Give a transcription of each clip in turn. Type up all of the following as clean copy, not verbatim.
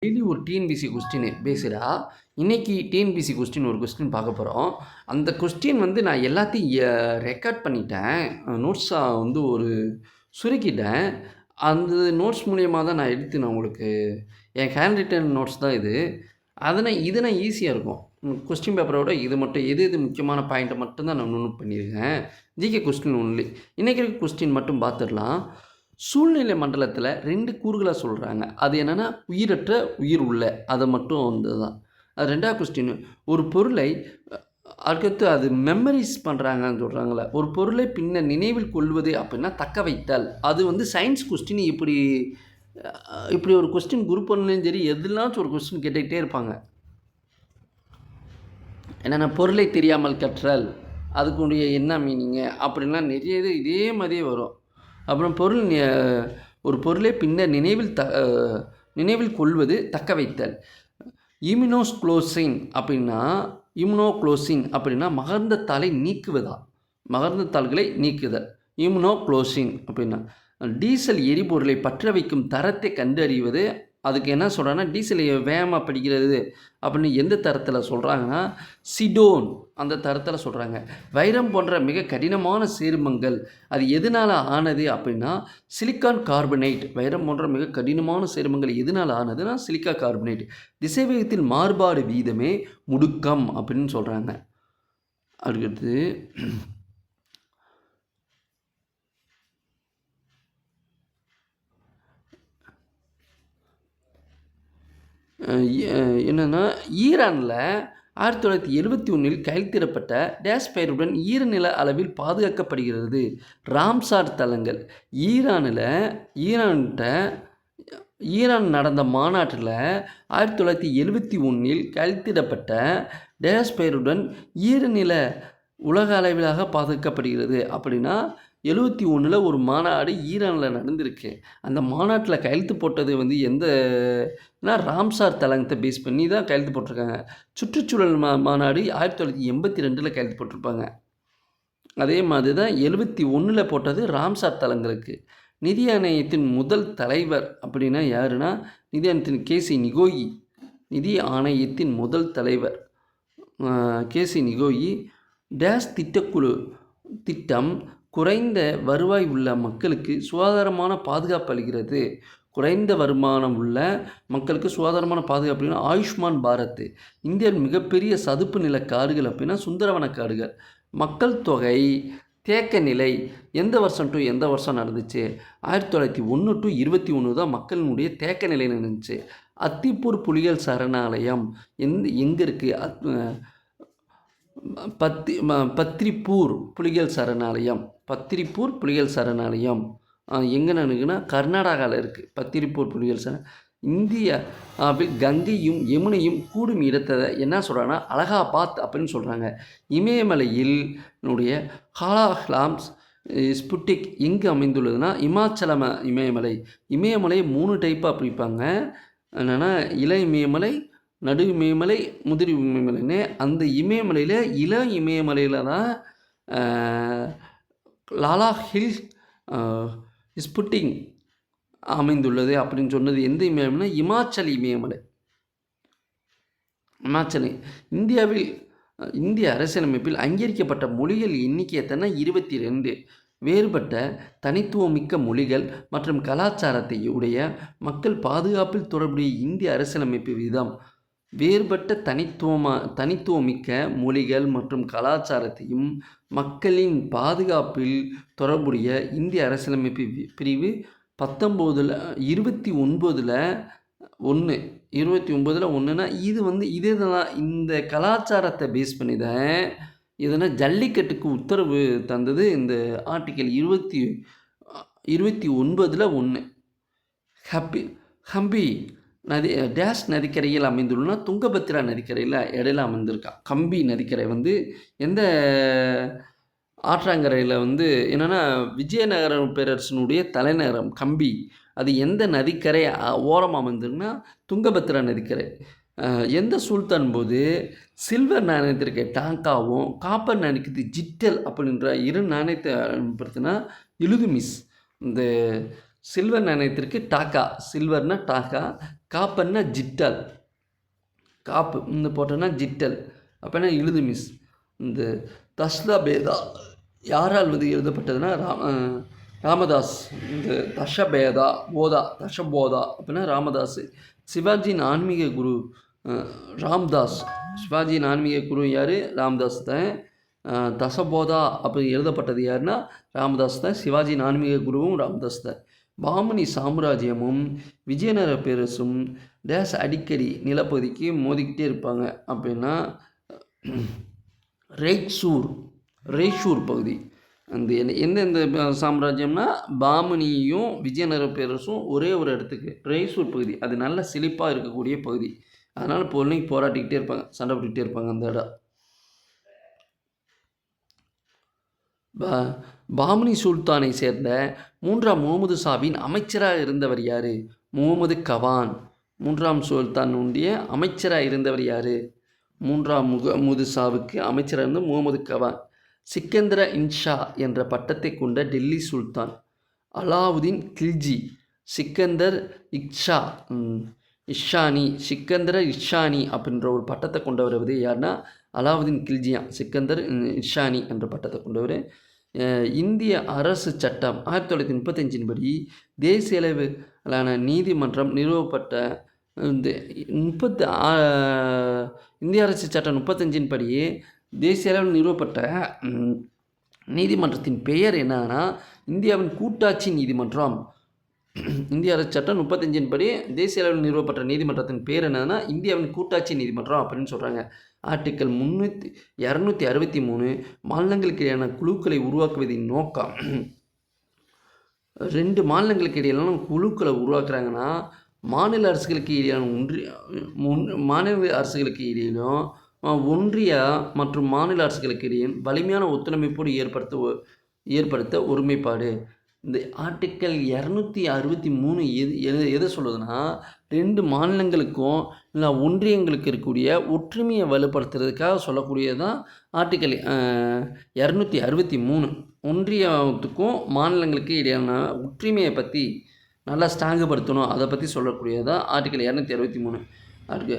Daily ஒரு TNPSC question பேஸ்டா இன்னைக்கு TNPSC question ஒரு கொஸ்டின் பார்க்க போகிறோம். அந்த கொஸ்டின் வந்து நான் எல்லாத்தையும் ரெக்கார்ட் பண்ணிட்டேன். நோட்ஸா வந்து ஒரு சுருக்கிட்டேன். அந்த நோட்ஸ் மூலியமா தான் நான் எடுத்து நான் உங்களுக்கு என் ஹேண்ட் ரிட்டன் நோட்ஸ் தான் இது. இதுனா ஈஸியா இருக்கும். கொஸ்டின் பேப்பரோட இது மட்டும் எது எது முக்கியமான பாயிண்ட்ட மட்டும் தான் நான் நோட் பண்ணியிருக்கேன். GK question only. இன்னைக்கு இருக்க கொஸ்டின் மட்டும் பார்த்துடலாம். சூழ்நிலை மண்டலத்தில் 2 கூறுகளா சொல்றாங்க. அது என்னன்னா, உயிரற்ற, உயிர் உள்ள. அத மட்டும் வந்து தான். அது 2வது கொஸ்டின். ஒரு பொருளை அதுக்கடுத்து அது மெமரைஸ் பண்றாங்கன்னு சொல்றாங்கல்ல. ஒரு பொருளை பின்னர் நினைவில் கொள்வது அப்படின்னா தக்க வைத்தல். அது வந்து சயின்ஸ் கொஸ்டின் இப்படி ஒரு கொஸ்டின் குரூப் ஒன்லயும் சரி, எதுலாச்சும் ஒரு கொஸ்டின் கேட்டுக்கிட்டே இருப்பாங்க. என்னன்னா பொருளை தெரியாமல் கற்றல். அதுக்குடைய என்ன மீனிங்கு அப்படின்லாம் நிறைய இது இதே மாதிரியே வரும். அப்புறம் ஒரு பொருளை பின்னர் நினைவில் கொள்வது தக்க வைத்தல். இம்யூனோக்ளோசிங் அப்படின்னா மகரந்தத்தாளை நீக்குவதா, மகரந்தத்தாள்களை நீக்குதல். இம்யூனோக்ளோசிங் அப்படின்னா டீசல் எரிபொருளை பற்ற வைக்கும் தரத்தை கண்டறிவது. அதுக்கு என்ன சொல்கிறாங்கன்னா, டீசல் வேகமாக பிடிக்கிறது அப்படின்னு எந்த தரத்தில் சொல்கிறாங்கன்னா, சிடோன் அந்த தரத்தில் சொல்கிறாங்க. வைரம் போன்ற மிக கடினமான சேர்மங்கள் அது எதனால் ஆனது அப்படின்னா சிலிக்கான் கார்பனேட். வைரம் போன்ற மிக கடினமான சேர்மங்கள் எதனால் ஆனதுன்னா சிலிக்கா கார்பனேட். திசைவேகத்தில் மாறுபாடு வீதமே முடுக்கம் அப்படின்னு சொல்கிறாங்க. அடுத்து என்னென்னா, ஈரானில் 1971 கையெழுத்திடப்பட்ட டேஷ் பெயருடன் ஈரநில அளவில் பாதுகாக்கப்படுகிறது. ராம்சார் தளங்கள். ஈரான் நடந்த மாநாட்டில் 1971 கையெழுத்திடப்பட்ட டேஷ் பெயருடன் ஈரநில உலக அளவிலாக பாதுகாக்கப்படுகிறது. அப்படின்னா 71 ஒரு மாநாடு ஈரானில் நடந்திருக்கு. அந்த மாநாட்டில் கையெழுத்து போட்டது வந்து ராம்சார் தளங்கத்தை பேஸ் பண்ணி தான் கையெழுத்து போட்டிருக்காங்க. சுற்றுச்சூழல் மாநாடு 1982 கையெழுத்து போட்டிருப்பாங்க. அதே மாதிரி தான் 71 போட்டது ராம்சார் தளங்களுக்கு. நிதி ஆணையத்தின் முதல் தலைவர் அப்படின்னா யாருன்னா, நிதி ஆணையத்தின் கேசி நிகோயி. நிதி ஆணையத்தின் முதல் தலைவர் கேசி நிகோயி. டேஷ் திட்டம் குறைந்த வருவாய் உள்ள மக்களுக்கு சுகாதாரமான பாதுகாப்பு அளிக்கிறது. குறைந்த வருமானம் உள்ள மக்களுக்கு சுகாதாரமான பாதுகாப்பு அப்படின்னா ஆயுஷ்மான் பாரத். இந்தியாவின் மிகப்பெரிய சதுப்பு நில காடுகள் அப்படின்னா சுந்தரவன காடுகள். மக்கள் தொகை தேக்க நிலை எந்த வருஷம் டு எந்த வருஷம் நடந்துச்சு? 1901 to 21 தான் மக்களினுடைய தேக்க நிலை நடந்துச்சு. அத்திப்பூர் புலிகள் சரணாலயம் எங்கே இருக்குது? பத்திரிப்பூர் புலிகள் சரணாலயம் எங்கே நடக்குன்னா கர்நாடகாவில் இருக்குது. பத்திரிப்பூர் புலிகள் இந்தியாவில் கங்கையும் யமுனையும் கூடும் இடத்தை என்ன சொல்கிறாங்கன்னா அலகாபாத் அப்படின்னு சொல்கிறாங்க. இமயமலையில் ஹாலாஹ்லாம்ஸ் ஸ்புட்டிக் எங்கே அமைந்துள்ளதுன்னா இமாச்சல இமயமலை 3 டைப்பாக பிரிப்பாங்க. என்னென்னா இள இமயமலை, நடு இமயமலை, முதிர் இமயமலைன்னு. அந்த இமயமலையில் இளம் இமயமலையில் தான் லாலா ஹில் ஸ்புட்டிங் அமைந்துள்ளது அப்படின்னு சொன்னது. எந்த இமயமலைனா இமாச்சல் இமயமலை. இந்திய அரசியலமைப்பில் அங்கீகரிக்கப்பட்ட மொழிகள் எண்ணிக்கை எத்தனை? 22. வேறுபட்ட தனித்துவமிக்க மொழிகள் மற்றும் கலாச்சாரத்தை உடைய மக்கள் பாதுகாப்பில் தொடர்புடைய இந்திய அரசியலமைப்பு விதம். வேறுபட்ட தனித்துவமிக்க மொழிகள் மற்றும் கலாச்சாரத்தையும் மக்களின் பாதுகாப்பில் தொடர்புடைய இந்திய அரசியலமைப்பு பிரிவு 29ல் இதுதான். இந்த கலாச்சாரத்தை பேஸ் பண்ணி தான் இதனால் ஜல்லிக்கட்டுக்கு உத்தரவு தந்தது இந்த ஆர்டிக்கல் 29ல். ஹம்பி நதி டேஷ் நதிக்கரையில் அமைந்துள்ளனா துங்கபத்ரா நதிக்கரையில் இடையில அமைந்திருக்கா. கம்பி நதிக்கரை வந்து எந்த ஆற்றங்கரையில் என்னென்னா விஜயநகர பேரரசனுடைய தலைநகரம் கம்பி. அது எந்த நதிக்கரை ஓரமாக அமைந்திருக்குன்னா துங்கபத்ரா நதிக்கரை. எந்த சுல்தான் போது சில்வர் நாணயத்திற்கு டாங்காவும் காப்பர் நாணயத்துக்கு ஜிட்டல் அப்படின்ற 2 நாணயத்தை பயன்படுத்தினா இலுதுமிஸ். இந்த சில்வர் நாணயத்திற்கு டாக்கா, சில்வர்னா டாக்கா, காப்புன்னா ஜிட்டல். காப்பு இந்த போட்டோன்னா ஜிட்டல். அப்போனா இழுது மிஸ். இந்த தஸ்லபேதா யாரால் வந்து எழுதப்பட்டதுன்னா ராமதாஸ். இந்த தஷபோதா அப்படின்னா ராமதாஸ். சிவாஜியின் ஆன்மீக குரு ராம்தாஸ். சிவாஜியின் ஆன்மீக குரு யார்? ராம்தாஸ் தான். தசபோதா அப்படி எழுதப்பட்டது யாருன்னா ராமதாஸ் தான். சிவாஜியின் ஆன்மீக குருவும் ராமதாஸ் தான். பாமனி சாம்ராஜ்யமும் விஜயநகர பேரரசும் டேஸ் அடிக்கடி நிலப்பகுதிக்கு மோதிக்கிட்டே இருப்பாங்க. அப்படின்னா ரெய்சூர் பகுதி. அந்த எந்தெந்த சாம்ராஜ்யம்னா பாமனியும் விஜயநகர பேரரசும் ஒரே ஒரு இடத்துக்கு ரெய்சூர் பகுதி. அது நல்ல செழிப்பாக இருக்கக்கூடிய பகுதி. அதனால் பொருளையும் போராட்டிக்கிட்டே இருப்பாங்க, சண்டை போட்டுக்கிட்டே இருப்பாங்க அந்த இடம். பாமனி சுல்தானை சேர்ந்த 3ஆம் முகமது ஷாவின் அமைச்சராக இருந்தவர் யார்? முகமது கவான். 3ஆம் சுல்தானுடைய அமைச்சராக இருந்தவர் யார்? 3ஆம் முகமது ஷாவுக்கு அமைச்சராக இருந்த முகமது கவான். சிக்கந்தர இன்ஷா என்ற பட்டத்தை கொண்ட டெல்லி சுல்தான் அலாவுதீன் கில்ஜி. சிக்கந்தர் சிக்கந்தர இஷானி அப்படின்ற ஒரு பட்டத்தை கொண்டவர் வந்து யாருன்னா அலாவுதீன் கில்ஜியா. சிக்கந்தர் இஷானி என்ற பட்டத்தை கொண்டவர். இந்திய அரசு சட்டம் 1935 படி தேசிய அளவிலான நீதிமன்றம் நிறுவப்பட்ட இந்திய அரசு சட்டம் 35 படி தேசிய அளவில் நிறுவப்பட்ட நீதிமன்றத்தின் பெயர் என்னன்னா இந்தியாவின் கூட்டாட்சி நீதிமன்றம். இந்திய அரசு சட்டம் 35 படி தேசிய அளவில் நிறுவப்பட்ட நீதிமன்றத்தின் பேர் என்னன்னா இந்தியாவின் கூட்டாட்சி நீதிமன்றம் அப்படின்னு சொல்கிறாங்க. ஆர்டிக்கல் 263 மாநிலங்களுக்கு இடையான குழுக்களை உருவாக்குவதின் நோக்கம். 2 மாநிலங்களுக்கு இடையிலான குழுக்களை உருவாக்குறாங்கன்னா மாநில அரசுகளுக்கு இடையிலும் ஒன்றிய மற்றும் மாநில அரசுகளுக்கு இடையே வலிமையான ஒத்துழைப்போடு ஏற்படுத்த ஒருமைப்பாடு. இந்த ஆர்டிக்கல் 263 எதை சொல்லுதுன்னா 2 மாநிலங்களுக்கும் இல்லை ஒன்றியங்களுக்கு இருக்கக்கூடிய ஒற்றுமையை வலுப்படுத்துறதுக்காக சொல்லக்கூடியதான் ஆர்டிக்கல் 263. ஒன்றியத்துக்கும் மாநிலங்களுக்கு இடையான ஒற்றுமையை பற்றி நல்லா ஸ்ட்ராங்குபடுத்தணும், அதை பற்றி சொல்லக்கூடியதான் ஆர்டிக்கல் 263. அதுக்கு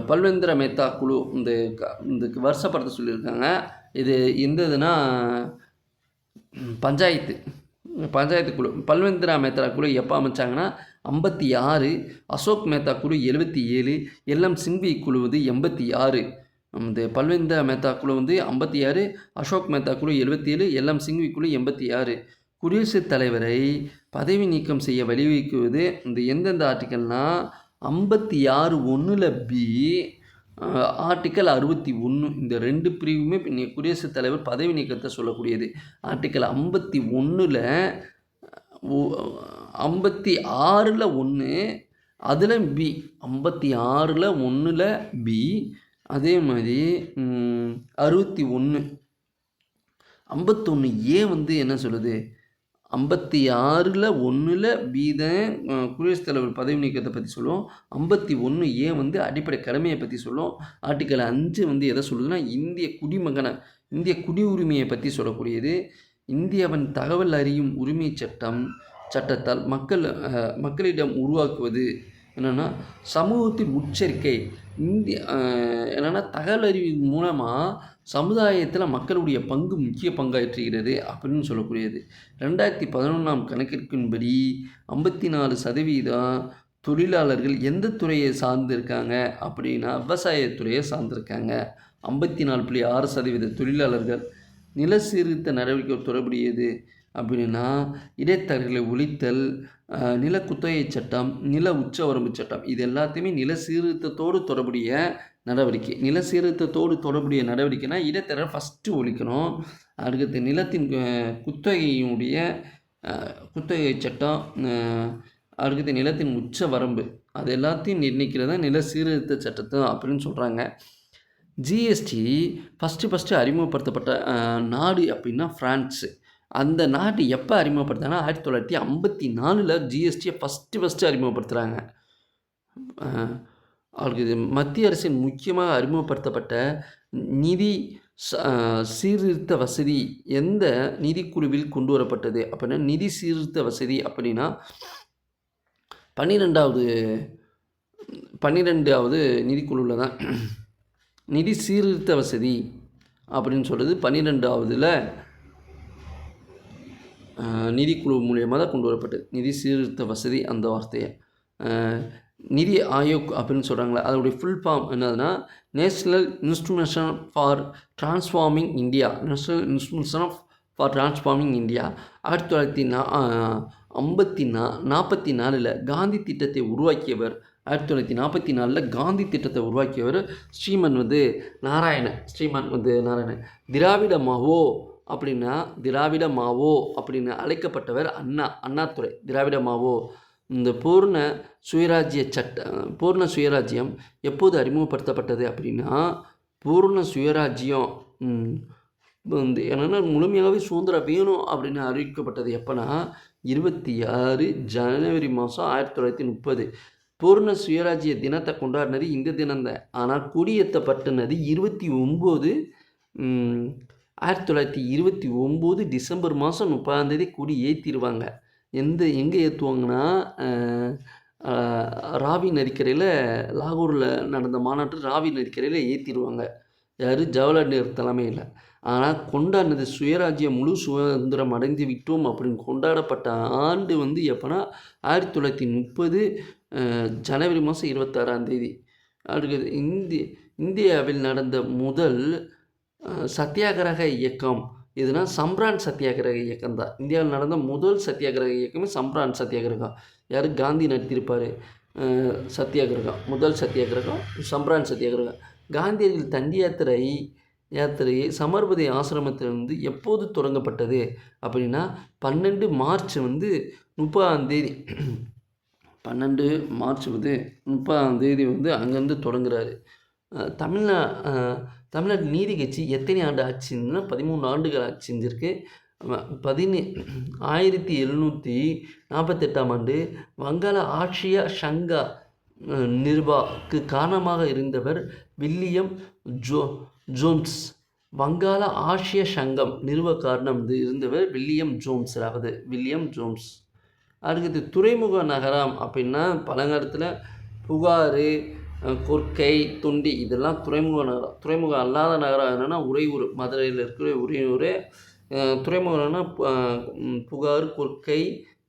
பல்வேந்திர மேத்தா குழு இந்த வருஷப்படுத்த சொல்லியிருக்காங்க. இது எந்த இதுனா பஞ்சாயத்து குழு. பல்வேந்திரா மேத்தா குழு எப்போ அமைச்சாங்கன்னா 56, அசோக் மேத்தா குழு 77, எல்எம் சிங்வி குழு வந்து 86. இந்த பல்வேந்திரா மேத்தா குழு வந்து 56, அசோக் மேத்தா குழு 77, எல்எம் சிங்வி குழு 86. குடியரசுத் தலைவரை பதவி நீக்கம் செய்ய வழிவகுக்குவது இந்த எந்தெந்த ஆர்டிக்கல்னால் 56(1)ல் பி, ஆர்டிக்கல் 61. இந்த 2 பிரிவுமே குடியரசுத் தலைவர் பதவி நீக்கத்தை சொல்லக்கூடியது. ஆர்டிக்கல் 51ல் 56(1) அதில் பி, 56(1)ல் பி. அதே மாதிரி 61 51A வந்து என்ன சொல்லுது? 56(1)ல் பி தான் குடியரசுத் தலைவர் பதவி நீக்கத்தை பற்றி சொல்லுவோம். 51A வந்து அடிப்படை கடமையை பற்றி சொல்லும். ஆர்டிக்கல் 5 வந்து எதை சொல்லுதுன்னா இந்திய குடியுரிமையை பற்றி சொல்லக்கூடியது. இந்தியாவின் தகவல் அறியும் உரிமை சட்டத்தால் மக்களிடம் உருவாக்குவது என்னென்னா சமூகத்தின் உச்சரிக்கை. என்னென்னா தகவல் அறிவு மூலமாக சமுதாயத்தில் மக்களுடைய பங்கு முக்கிய பங்காற்றுகிறது அப்படின்னு சொல்லக்கூடியது. 2011 கணக்கெடுப்பின்படி 54% தொழிலாளர்கள் எந்த துறையை சார்ந்திருக்காங்க அப்படின்னா விவசாயத்துறையை சார்ந்திருக்காங்க. 54.6% தொழிலாளர்கள். நில சீர்திருத்த நடவடிக்கை தொடர்புடையது அப்படின்னா இடைத்தரகர்களை ஒழித்தல், நில குத்தகை சட்டம், நில உச்சவரம்பு சட்டம், இது எல்லாத்தையுமே நில சீர்திருத்தத்தோடு தொடர்புடைய நடவடிக்கை. நில சீர்திருத்தத்தோடு தொடர்புடைய நடவடிக்கைனா இடைத்தரகர் ஃபஸ்ட்டு ஒழிக்கணும். அடுத்து நிலத்தின் குத்தகை சட்டம், அடுத்து நிலத்தின் உச்ச வரம்பு, அது எல்லாத்தையும் நிர்ணயிக்கிறதா நில சீர்திருத்த சட்டத்தை அப்படின்னு சொல்கிறாங்க. ஜிஎஸ்டி ஃபஸ்ட்டு அறிமுகப்படுத்தப்பட்ட நாடு அப்படின்னா ஃப்ரான்ஸு. அந்த நாடு எப்போ அறிமுகப்படுத்தினா 1954 ஜிஎஸ்டியை ஃபஸ்ட்டு அறிமுகப்படுத்துகிறாங்க. அவருக்கு இது மத்திய அரசின் முக்கியமாக அறிமுகப்படுத்தப்பட்ட நிதி சீர்திருத்த வசதி எந்த நிதிக்குழுவில் கொண்டு வரப்பட்டது அப்படின்னா நிதி சீர்திருத்த வசதி அப்படின்னா 12வது 12வது நிதிக்குழுவில் தான் நிதி சீர்திருத்த வசதி அப்படின்னு சொல்கிறது 12வதுல நிதிக்குழு மூலியமாக தான் கொண்டு வரப்பட்டது. நிதி சீர்திருத்த வசதி அந்த வார்த்தையை நிதி ஆயோக் அப்படின்னு சொல்கிறாங்களே, அதோடைய ஃபுல் ஃபார்ம் என்னதுன்னா national institution for transforming India. National institution for transforming India 1944 Gandhi திட்டத்தை உருவாக்கியவர். 1944 காந்தி திட்டத்தை உருவாக்கியவர் ஸ்ரீமன் நாராயணன். திராவிட மாவோ அப்படின்னு அழைக்கப்பட்டவர் அண்ணாதுரை. திராவிட மாவோ. இந்த பூர்ண சுயராஜ்யம் எப்போது அறிமுகப்படுத்தப்பட்டது அப்படின்னா, பூர்ண சுயராஜ்யம் வந்து என்னென்னா முழுமையாகவே சுதந்திரம் வேணும் அப்படின்னு அறிவிக்கப்பட்டது எப்போனா 26 ஜனவரி 1930. பூர்ண சுயராஜ்ய தினத்தை கொண்டாடினது இந்த தினம்தான். ஆனால் குடியேற்றப்பட்டனது 1929 டிசம்பர் 30 குடி ஏற்றிடுவாங்க. எங்கே ஏற்றுவாங்கன்னா, ராவி நதிக்கரையில் லாகூரில் நடந்த மாநாட்டு ராவி நதிக்கரையில் ஏற்றிடுவாங்க. யார்? ஜவஹர்லால் நேரு தலைமையில். ஆனால் கொண்டாடினது சுயராஜ்யம் முழு சுதந்திரம் அடைந்து விட்டோம் அப்படின்னு கொண்டாடப்பட்ட ஆண்டு வந்து எப்போனா 1930 ஜனவரி 26. அடுத்தது இந்தியாவில் நடந்த முதல் சத்தியாகிரக இயக்கம் எதுனா சம்ரான் சத்தியாகிரக இயக்கம் தான். இந்தியாவில் நடந்த முதல் சத்தியாகிரக இயக்கமே சம்ரான் சத்தியாகிரகம். யார்? காந்தி நடத்தியிருப்பார் சத்தியாகிரகம். முதல் சத்தியாகிரகம் சம்ரான் சத்தியாகிரகம். காந்தியடிகள் தண்டி யாத்திரை சமர்பதி ஆசிரமத்திலிருந்து எப்போது தொடங்கப்பட்டது அப்படின்னா 12 மார்ச் 30 12 மார்ச் 30 வந்து அங்கேருந்து தொடங்குறாரு. தமிழ்நாடு நீதி கட்சி எத்தனை ஆண்டு ஆட்சி செஞ்சுன்னா 13 ஆண்டுகள் ஆட்சி செஞ்சுருக்கு. 1748 வங்காள ஆட்சிய சங்கா நிர்வாக்கு காரணமாக இருந்தவர் வில்லியம் ஜோன்ஸ். வங்காள ஆசிய சங்கம் நிறுவ காரணம் இருந்தவர் வில்லியம் ஜோன்ஸ். அடுத்தது துறைமுக நகரம் அப்படின்னா பழங்காலத்தில் புகார், கொர்க்கை, தொண்டி இதெல்லாம் துறைமுக நகரம். துறைமுகம் அல்லாத நகரம் என்னென்னா உறையூர். மதுரையில் இருக்கிற உறையூர். துறைமுகம்னா புகார், கொர்க்கை,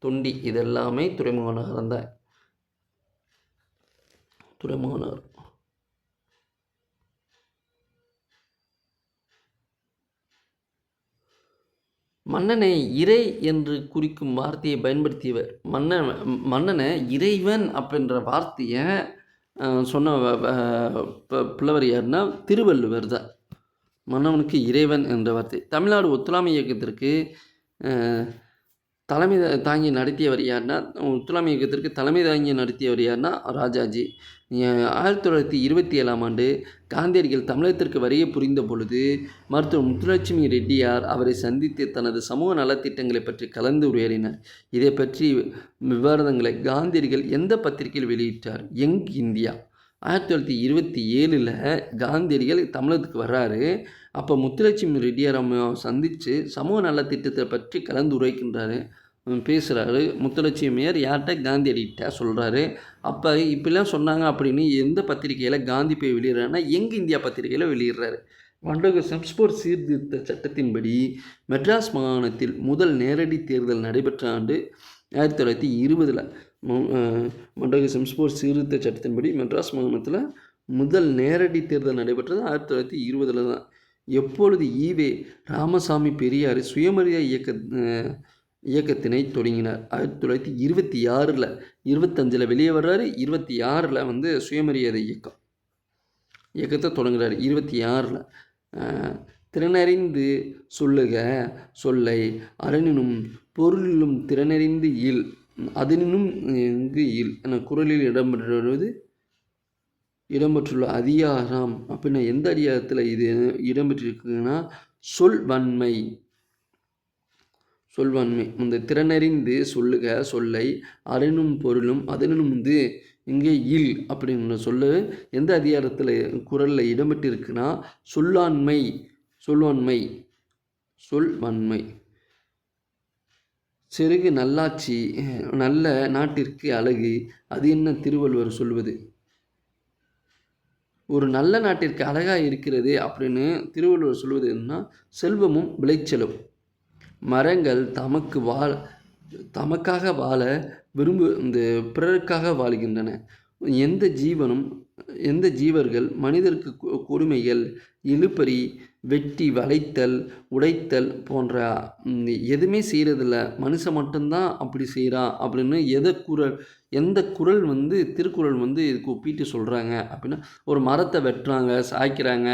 தொண்டி இதெல்லாமே துறைமுக நகரம் தான். துறைமுக நகரம். மன்னனை இறை என்று குறிக்கும் வார்த்தையை பயன்படுத்தியவர். மன்னனை இறைவன் அப்படின்ற வார்த்தையை சொன்ன புலவர் யாருன்னா திருவள்ளுவர் தான். மன்னவனுக்கு இறைவன் என்ற வார்த்தை. தமிழ்நாடு ஒத்துழையாமை இயக்கத்திற்கு தலைமை தாங்கி நடத்தியவர் யாருன்னா ராஜாஜி. 1927 காந்தியடிகள் தமிழகத்திற்கு வருகை புரிந்த பொழுது மருத்துவர் முத்துலட்சுமி ரெட்டியார் அவரை சந்தித்து தனது சமூக நலத்திட்டங்களை பற்றி கலந்து உரையாடினார். இதை பற்றி விவாதங்களை காந்தியடிகள் எந்த பத்திரிகையில் வெளியிட்டார்? Young India. 1927 காந்தியடிகள் தமிழகத்துக்கு வர்றாரு. அப்போ முத்துலட்சுமி ரெட்டியார் சந்தித்து சமூக நலத்திட்டத்தை பற்றி கலந்து உரைக்கின்றாரு, பேசுகிறாரு. முத்துலட்சுமியார் யார்கிட்ட? காந்தியடிகிட்ட சொல்கிறாரு. அப்போ இப்படிலாம் சொன்னாங்க அப்படின்னு எந்த பத்திரிகையில் காந்தி போய் வெளியிடுறாருன்னா யங் இந்தியா பத்திரிகையில் வெளியிடுறாரு. மண்டக செம்ஸ்போர்ட் சீர்திருத்த சட்டத்தின்படி மெட்ராஸ் மாகாணத்தில் முதல் நேரடி தேர்தல் நடைபெற்ற ஆண்டு 1920. மண்டக செம்ஸ்போர்ட் சீர்திருத்த சட்டத்தின்படி மெட்ராஸ் மாகாணத்தில் முதல் நேரடி தேர்தல் நடைபெற்றது 1920 தான். எப்பொழுது ஈவே ராமசாமி பெரியார் சுயமரியாதை இயக்கத்தினை தொடங்கினார்? 1926. 25 வெளியே வர்றாரு. 26 சுயமரியாதை இயக்கத்தை தொடங்குறாரு. 26 திறனறிந்து சொல்லுக சொல்லை அறனினும் பொருளிலும் திறனறிந்து இல் அதனினும் இல் என குறளில் இடம்பெற்றுள்ள அதிகாரம் அப்படின்னா எந்த அதிகாரத்தில் இது இடம்பெற்றிருக்குன்னா சொல்வன்மை. இந்த திறனறிந்து சொல்லுக சொல்லை அறனும் பொருளும் அதனும் இங்கே இல் அப்படின்ற சொல்லு எந்த அதிகாரத்தில் குறளில் இடம்பெற்றிருக்குன்னா சொல்வன்மை. செருகு நல்லாட்சி நல்ல நாட்டிற்கு அழகு அது என்ன திருவள்ளுவர் சொல்வது? ஒரு நல்ல நாட்டிற்கு அழகாக இருக்கிறது அப்படின்னு திருவள்ளுவர் சொல்வது என்னன்னா, செல்வமும் விளைச்சலும். மரங்கள் தமக்காக வாழ இந்த பிறருக்காக வாழ்கின்றன. எந்த ஜீவனும் எந்த ஜீவர்கள் மனிதருக்கு கொடுமைகள், இழுபறி, வெட்டி வளைத்தல், உடைத்தல் போன்ற எதுவுமே செய்கிறதில்ல. மனுஷன் மட்டும்தான் அப்படி செய்கிறான் அப்படின்னு எந்த குறள் திருக்குறள் இதுக்கு ஒப்பிட்டு சொல்கிறாங்க அப்படின்னா, ஒரு மரத்தை வெட்டுறாங்க, சாய்க்கிறாங்க,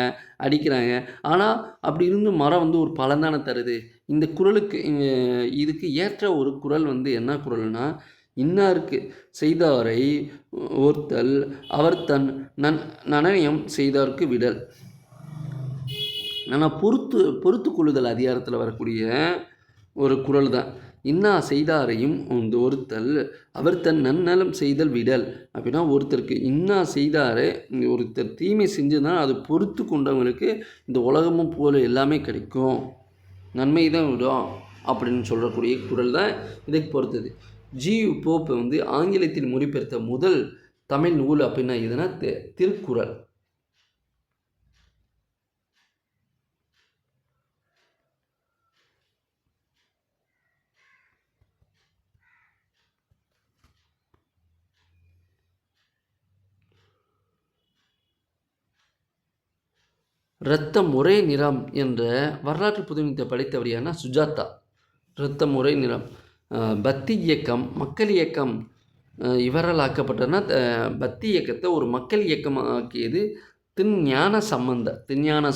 அடிக்கிறாங்க. ஆனால் அப்படி இருந்தும் மரம் ஒரு பலன் தானே தருது. இந்த குறளுக்கு இதுக்கு ஏற்ற ஒரு குறள் என்ன குறள்னா, இன்னாருக்கு செய்தாரை ஓர்த்தல் அவர் தன் நனயம் செய்தார்க்கு விடல். ஆனால் பொறுத்து கொள்ளுதல் அதிகாரத்தில் வரக்கூடிய ஒரு குறள் தான். இன்னா செய்தாரையும் ஒருத்தல் அவர் தன் நன்னலம் செய்தல் விடல். அப்படின்னா ஒருத்தருக்கு இன்னா செய்தாரை ஒருத்தர் தீமை செஞ்சுதான் அது பொறுத்து கொண்டவங்களுக்கு இந்த உலகமும் போல எல்லாமே கிடைக்கும், நன்மை தான் விடும் அப்படின்னு சொல்லக்கூடிய குறள் தான் இதுக்கு பொறுத்தது. ஜியு போப் ஆங்கிலத்தில் மொழிபெயர்த்த முதல் தமிழ் நூல் அப்படின்னா எதுனா திருக்குறள். இரத்தம் ஒரே நிறம் என்ற வரலாற்று புதுமைத்தை படைத்தவர் யாருன்னா சுஜாதா. இரத்தம் ஒரே நிறம். பக்தி இயக்கம் மக்கள் இயக்கம் இவரால் ஆக்கப்பட்டதுன்னா, பக்தி இயக்கத்தை ஒரு மக்கள் இயக்கமாக்கியது திருஞான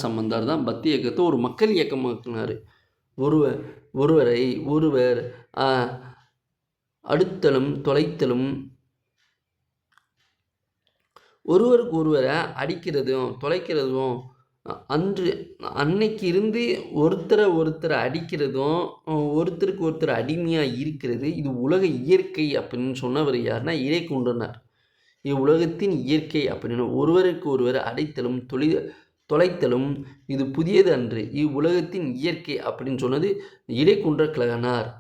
சம்பந்தர் தான் பக்தி இயக்கத்தை ஒரு மக்கள் இயக்கமாக்கினார். ஒருவர் அடுத்தலும் தொலைத்தலும், ஒருவருக்கு ஒருவரை அடிக்கிறதும் தொலைக்கிறதும், அன்னைக்கு இருந்து ஒருத்தரை அடிக்கிறதும், ஒருத்தருக்கு ஒருத்தர் அடிமையாக இருக்கிறது, இது உலக இயற்கை அப்படின்னு சொன்னவர் யாருன்னா இறைக்குண்டனார். இது உலகத்தின் இயற்கை அப்படின்னு, ஒருவருக்கு ஒருவர் அடைத்தலும் தொலைத்தலும் இது புதியது அன்று, இது உலகத்தின் இயற்கை அப்படின்னு சொன்னது இறைக்குன்ற கிழகனார்.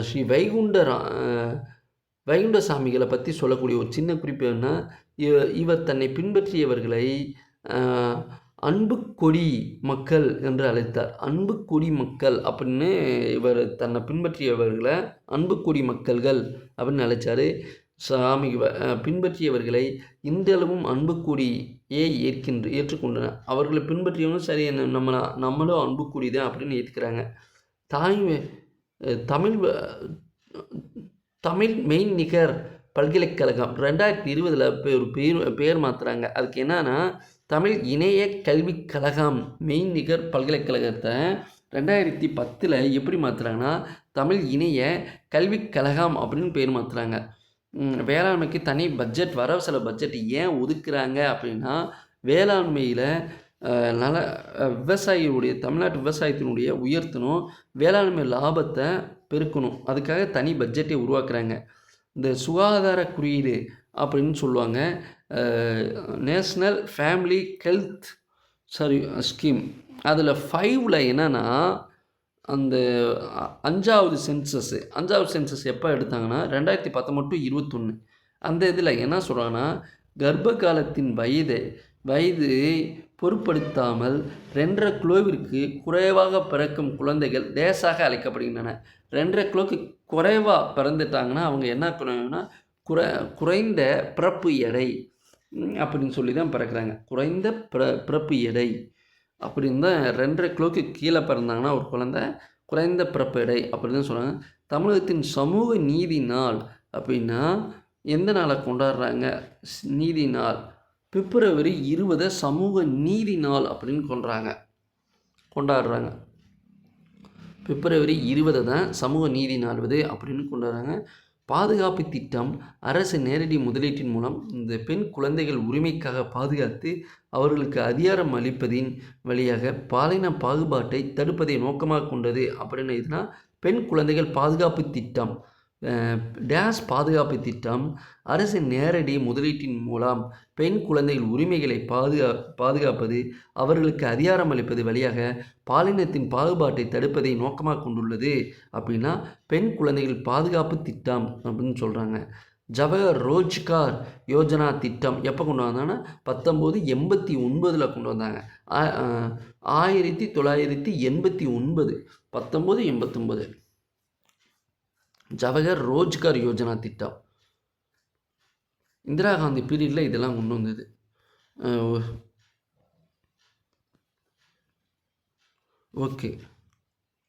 ஸ்ரீ வைகுண்ட சாமிகளை பற்றி சொல்லக்கூடிய ஒரு சின்ன குறிப்பு என்ன, இவர் தன்னை பின்பற்றியவர்களை அன்புக்கொடி மக்கள் என்று அழைத்தார். அன்புக்கொடி மக்கள் அப்படின்னு இவர் தன்னை பின்பற்றியவர்களை அன்புக்கொடி மக்கள்கள் அப்படின்னு அழைச்சார். சாமி பின்பற்றியவர்களை இன்றளவும் அன்புக்கொடியே ஏற்றுக்கொண்டனர். அவர்களை பின்பற்றியவங்களும் சரி, நம்மளும் அன்புக்கொடி தான் அப்படின்னு ஏற்றுக்கிறாங்க. தமிழ் மெய்நிகர் பல்கலைக்கழகம் 2020 ஒரு பேர் மாற்றுறாங்க. அதுக்கு என்னன்னா, தமிழ் இணைய கல்விக் கழகம் மெய்நிகர் பல்கலைக்கழகத்தை 2010 எப்படி மாற்றுறாங்கன்னா, தமிழ் இணைய கல்விக் கழகம் அப்படின்னு பேர் மாற்றுறாங்க. வேளாண்மைக்கு தனி பட்ஜெட், வரவு செலவு பட்ஜெட் ஏன் ஒதுக்குறாங்க அப்படின்னா, வேளாண்மையில் தமிழ்நாட்டு விவசாயத்தினுடைய உயர்த்தணும், வேளாண்மை லாபத்தை பெருக்கணும், அதுக்காக தனி பட்ஜெட்டை உருவாக்குறாங்க. இந்த சுகாதார குறியீடு அப்படின்னு சொல்லுவாங்க, நேஷ்னல் ஃபேமிலி ஹெல்த் ஸ்கீம். அதில் 5ல் என்னென்னா, அந்த 5வது சென்சஸ் எப்போ எடுத்தாங்கன்னா 2019 to 21. அந்த இதில் என்ன சொல்கிறாங்கன்னா, கர்ப்ப காலத்தின் வயது பொருட்படுத்தாமல் 2.5 கிலோவிற்கு குறைவாக பிறக்கும் குழந்தைகள் தேசாக அழைக்கப்படுகின்றன. 2.5 கிலோக்கு குறைவாக பிறந்துட்டாங்கன்னா அவங்க என்ன பண்ணுவாங்கன்னா, குறைந்த பிறப்பு எடை அப்படின்னு சொல்லி தான் பிறக்கிறாங்க. குறைந்த பிறப்பு எடை அப்படின்னு தான். 2.5 கிலோக்கு கீழே பிறந்தாங்கன்னா ஒரு குழந்தை குறைந்த பிறப்பு எடை அப்படின்னு தான் சொல்கிறாங்க. தமிழகத்தின் சமூக நீதி நாள் அப்படின்னா எந்த நாளை கொண்டாடுறாங்க? நீதி நாள் பிப்ரவரி 20 சமூக நீதி நாள் அப்படின்னு கொண்டாடுறாங்க. பிப்ரவரி 20 தான் சமூக நீதி நாள் அப்படின்னு கொண்டாடுறாங்க. பாதுகாப்பு திட்டம் அரசு நேரடி முதலீட்டின் மூலம் இந்த பெண் குழந்தைகள் உரிமைக்காக பாதுகாத்து அவர்களுக்கு அதிகாரம் அளிப்பதின் வழியாக பாலின பாகுபாட்டை தடுப்பதை நோக்கமாக கொண்டது அப்படின்னு இதுனா பெண் குழந்தைகள் பாதுகாப்பு திட்டம். பாதுகாப்பு திட்டம் அரசின் நேரடி முதலீட்டின் மூலம் பெண் குழந்தைகள் உரிமைகளை பாதுகாப்பது, அவர்களுக்கு அதிகாரம் அளிப்பது வழியாக பாலினத்தின் பாகுபாட்டை தடுப்பதை நோக்கமாக கொண்டுள்ளது அப்படின்னா பெண் குழந்தைகள் பாதுகாப்பு திட்டம் அப்படின்னு சொல்கிறாங்க. ஜவஹர் ரோஜ்கார் யோஜனா திட்டம் எப்போ கொண்டு வந்தாங்கன்னா 1989 கொண்டு வந்தாங்க. 1989 1989 ஜவஹர் ரோஜ்கார் யோஜனா திட்டம். இந்திரா காந்தி பீரியடில் இதெல்லாம் கொண்டு வந்தது. ஓகே.